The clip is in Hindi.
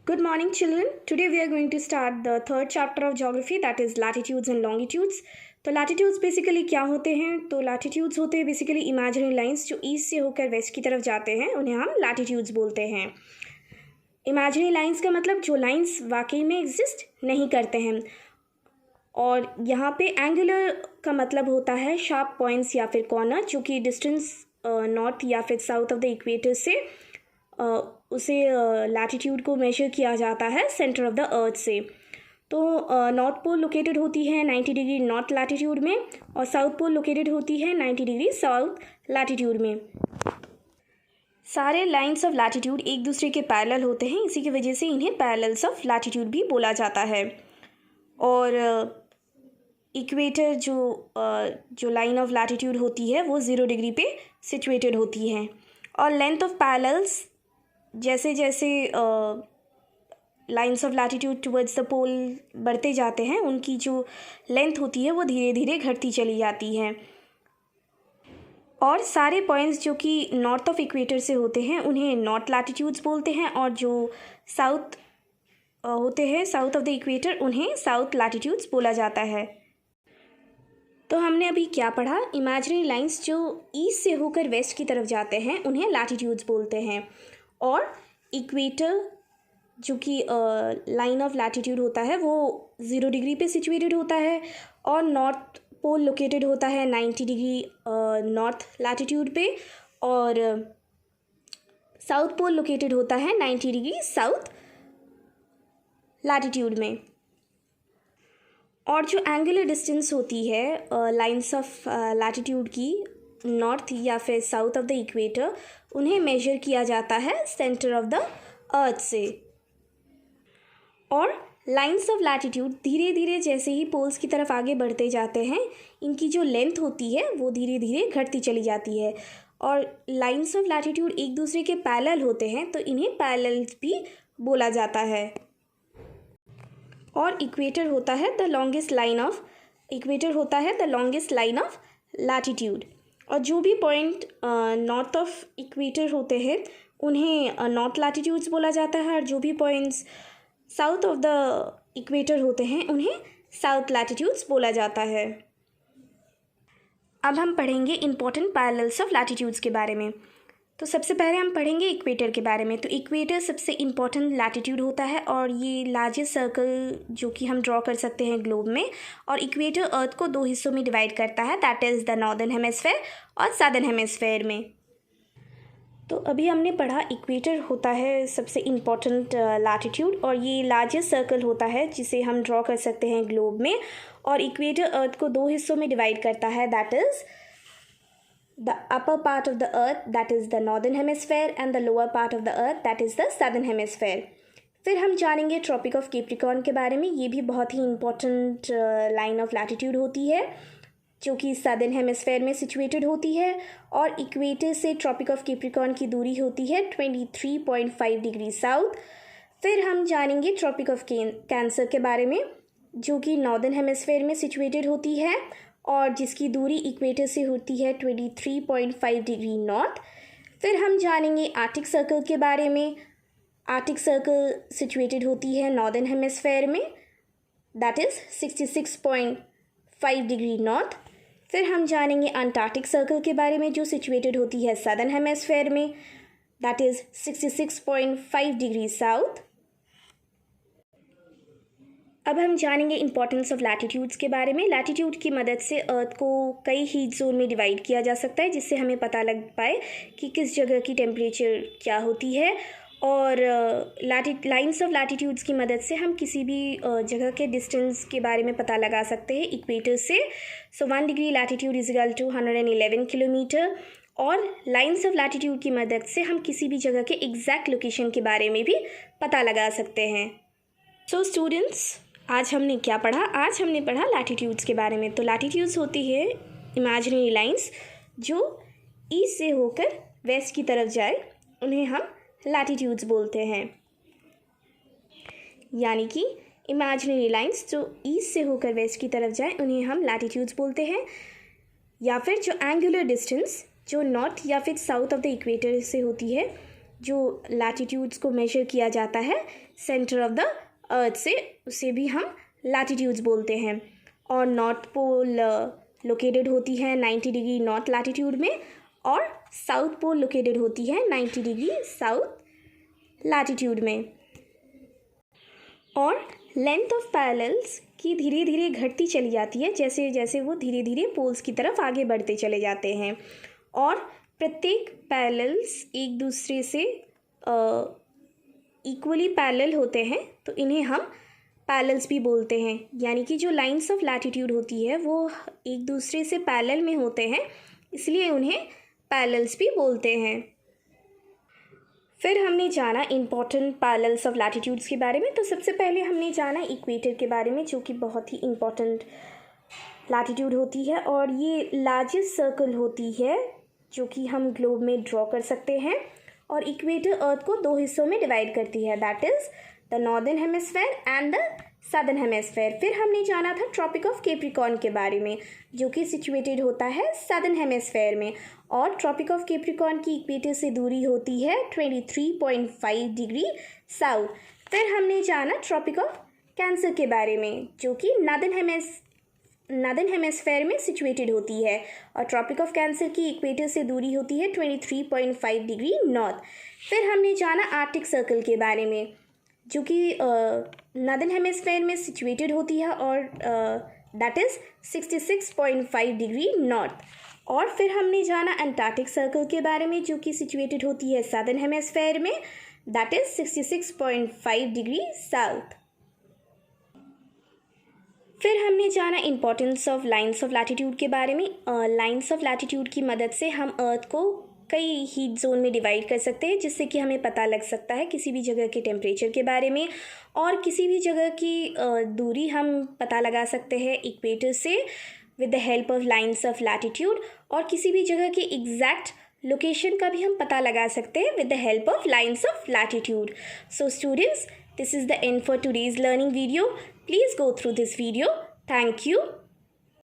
Good morning, children. Today we are going to start the third chapter of geography, that is latitudes and longitudes. तो latitudes बेसिकली क्या होते हैं? तो latitudes होते हैं बेसिकली इमेजिनरी लाइंस जो ईस्ट से होकर वेस्ट की तरफ जाते हैं, उन्हें हम latitudes बोलते हैं. इमेजिनरी लाइंस का मतलब जो लाइंस वाकई में एग्जिस्ट नहीं करते हैं. और यहाँ पे एंगुलर का मतलब होता है शार्प पॉइंट्स या फिर कॉर्नर, जो कि डिस्टेंस नॉर्थ या फिर साउथ ऑफ द इक्वेटर से उसे लैटिट्यूड को मेजर किया जाता है सेंटर ऑफ द अर्थ से. तो नॉर्थ पोल लोकेटेड होती है 90 डिग्री नॉर्थ लैटिट्यूड में और साउथ पोल लोकेटेड होती है 90 डिग्री साउथ लैटिट्यूड में. सारे लाइंस ऑफ लैटिट्यूड एक दूसरे के पैरेलल होते हैं, इसी की वजह से इन्हें पैरेलल्स ऑफ लैटिट्यूड भी बोला जाता है. और इक्वेटर जो लाइन ऑफ लैटिट्यूड होती है वो 0 डिग्री पे सिचुएटेड होती है. और लेंथ ऑफ पैरेलल्स जैसे जैसे lines of latitude towards the pole बढ़ते जाते हैं, उनकी जो लेंथ होती है वो धीरे धीरे घटती चली जाती है. और सारे पॉइंट्स जो कि नॉर्थ ऑफ इक्वेटर से होते हैं उन्हें नॉर्थ लैटिट्यूड्स बोलते हैं, और जो साउथ होते हैं साउथ ऑफ द इक्वेटर उन्हें साउथ लैटिट्यूड्स बोला जाता है. तो हमने अभी क्या पढ़ा? इमेजिनरी लाइंस जो ईस्ट से होकर वेस्ट की तरफ जाते हैं उन्हें लैटिट्यूड्स बोलते हैं. और इक्वेटर जो कि लाइन ऑफ लैटिट्यूड होता है वो 0 डिग्री पे सिचुएटेड होता है. और नॉर्थ पोल लोकेटेड होता है 90 डिग्री नॉर्थ लैटिट्यूड पे, और साउथ पोल लोकेटेड होता है 90 डिग्री साउथ लैटिट्यूड में. और जो एंगुलर डिस्टेंस होती है लाइंस ऑफ लैटिट्यूड की नॉर्थ या फिर साउथ ऑफ द इक्वेटर, उन्हें मेजर किया जाता है सेंटर ऑफ द अर्थ से. और लाइंस ऑफ लैटिट्यूड धीरे धीरे जैसे ही पोल्स की तरफ आगे बढ़ते जाते हैं, इनकी जो लेंथ होती है वो धीरे धीरे घटती चली जाती है. और लाइंस ऑफ लैटिट्यूड एक दूसरे के पैरेलल होते हैं तो इन्हें पैरेलल्स भी बोला जाता है. और इक्वेटर होता है the longest line of latitude. और जो भी पॉइंट नॉर्थ ऑफ इक्वेटर होते हैं उन्हें नॉर्थ लैटिट्यूड्स बोला जाता है, और जो भी points south of the equator होते हैं उन्हें साउथ लैटिट्यूड्स बोला जाता है. अब हम पढ़ेंगे इंपॉर्टेंट पैरेलल्स ऑफ लैटिट्यूड्स के बारे में. तो सबसे पहले हम पढ़ेंगे इक्वेटर के बारे में. तो इक्वेटर सबसे इम्पॉर्टेंट लैटिट्यूड होता है और ये लार्जेस्ट सर्कल जो कि हम ड्रॉ कर सकते हैं ग्लोब में. और इक्वेटर अर्थ को 2 हिस्सों में डिवाइड करता है, that is the northern hemisphere और सदर्न हेमिस्फेयर में. तो अभी हमने पढ़ा इक्वेटर होता है सबसे इम्पॉर्टेंट लैटिट्यूड, और ये लार्जेस्ट सर्कल होता है जिसे हम ड्रॉ कर सकते हैं ग्लोब में. और इक्वेटर अर्थ को 2 हिस्सों में डिवाइड करता है, that is the upper part of the earth, that is the northern hemisphere, and the lower part of the earth, that is the southern hemisphere. फिर हम जानेंगे ट्रॉपिक ऑफ कैप्रिकॉर्न के बारे में. ये भी बहुत ही इम्पोर्टेंट लाइन ऑफ लैटिट्यूड होती है जो कि सदर्न हेमिस्फेयर में सिचुएटेड होती है. और इक्वेटर से ट्रॉपिक ऑफ कैप्रिकॉर्न की दूरी होती है 23.5 डिग्री साउथ. फिर हम जानेंगे ट्रॉपिक ऑफ कैंसर के बारे में जो कि नॉर्दर्न हेमिस्फेयर में सिचुएटेड होती है और जिसकी दूरी इक्वेटर से होती है 23.5 डिग्री नॉर्थ. फिर हम जानेंगे आर्टिक सर्कल के बारे में. आर्टिक सर्कल सिचुएटेड होती है नॉर्दर्न हेमिस्फेयर में, दैट इज़ 66.5 डिग्री नॉर्थ. फिर हम जानेंगे अंटार्कटिक सर्कल के बारे में जो सिचुएटेड होती है सदर्न हेमिस्फेयर में, दैट इज़ 66.5 डिग्री साउथ. अब हम जानेंगे इंपॉर्टेंस ऑफ लैटिट्यूड्स के बारे में. लैटिट्यूड की मदद से अर्थ को कई हीट जोन में डिवाइड किया जा सकता है, जिससे हमें पता लग पाए कि किस जगह की टेम्परेचर क्या होती है. और लाइंस ऑफ लैटिट्यूड्स की मदद से हम किसी भी जगह के डिस्टेंस के बारे में पता लगा सकते हैं इक्वेटर से. So 1 degree latitude is equal to 111 kilometre. और लाइंस ऑफ लैटिट्यूड की मदद से हम किसी भी जगह के एग्जैक्ट लोकेशन के बारे में भी पता लगा सकते हैं. सो स्टूडेंट्स, आज हमने क्या पढ़ा? आज हमने पढ़ा लैटिट्यूड्स के बारे में. तो लैटिट्यूड्स होती है इमेजिनरी लाइंस जो ईस्ट से होकर वेस्ट की तरफ जाए, उन्हें हम लैटिट्यूड्स बोलते हैं. यानी कि इमेजिनरी लाइंस जो ईस्ट से होकर वेस्ट की तरफ जाए उन्हें हम लैटिट्यूड्स बोलते हैं. या फिर जो एंगुलर डिस्टेंस जो नॉर्थ या फिर साउथ ऑफ द इक्वेटर से होती है जो लैटिट्यूड्स को मेजर किया जाता है सेंटर ऑफ द अर्थ से, उसे भी हम लैटिट्यूड्स बोलते हैं। और नॉर्थ पोल लोकेटेड होती है 90 डिग्री नॉर्थ लैटिट्यूड में, और साउथ पोल लोकेटेड होती है 90 डिग्री साउथ लैटिट्यूड में। और लेंथ ऑफ पैरेलल्स की धीरे धीरे घटती चली जाती है जैसे जैसे वो धीरे धीरे पोल्स की तरफ आगे बढ़ते चले जाते हैं। और प्रत्येक पैरेलल्स एक दूसरे से इक्वली पैरेलल होते हैं, तो इन्हें हम पैरेलल्स भी बोलते हैं। यानी कि जो लाइंस ऑफ लैटिट्यूड होती है वो एक दूसरे से पैरेलल में होते हैं, इसलिए उन्हें पैरेलल्स भी बोलते हैं। फिर हमने जाना इम्पॉर्टेंट पैरेलल्स ऑफ लैटिट्यूड्स के बारे में। तो सबसे पहले हमने जाना इक्वेटर के बारे में, जो कि बहुत ही इम्पॉर्टेंट लैटिट्यूड होती है और ये लार्जेस्ट सर्कल होती है जो कि हम ग्लोब में ड्रॉ कर सकते हैं। और इक्वेटर अर्थ को दो हिस्सों में डिवाइड करती है, that is the northern hemisphere and the southern hemisphere. फिर हमने जाना था ट्रॉपिक ऑफ कैप्रिकॉर्न के बारे में, जो कि सिचुएटेड होता है सदर्न हेमिस्फेयर में। और ट्रॉपिक ऑफ कैप्रिकॉर्न की इक्वेटर से दूरी होती है 23.5 डिग्री साउथ। फिर हमने जाना ट्रॉपिक ऑफ कैंसर के बारे में, जो कि नॉर्दर्न हेमिस्फेयर में सिचुएटेड होती है। और ट्रॉपिक ऑफ कैंसर की इक्वेटर से दूरी होती है 23.5 डिग्री नॉर्थ। फिर हमने जाना आर्कटिक सर्कल के बारे में, जो कि नॉर्दर्न हेमिस्फेयर में सिचुएटेड होती है और दैट इज़ 66.5 डिग्री नॉर्थ। और फिर हमने जाना अंटार्कटिक सर्कल के बारे में, जो कि सिचुएटेड होती है सदर्न हेमिस्फेयर में, दैट इज़ 66.5 डिग्री साउथ। फिर हमने जाना importance of lines of latitude के बारे में। लाइंस ऑफ लैटिट्यूड की मदद से हम अर्थ को कई हीट जोन में डिवाइड कर सकते हैं, जिससे कि हमें पता लग सकता है किसी भी जगह के टेम्परेचर के बारे में, और किसी भी जगह की दूरी हम पता लगा सकते हैं इक्वेटर से with the help of lines of latitude. और किसी भी जगह की एग्जैक्ट लोकेशन का भी हम पता लगा सकते हैं with the help of lines of latitude. So students, this is the end for today's learning video. Please go through this video. Thank you.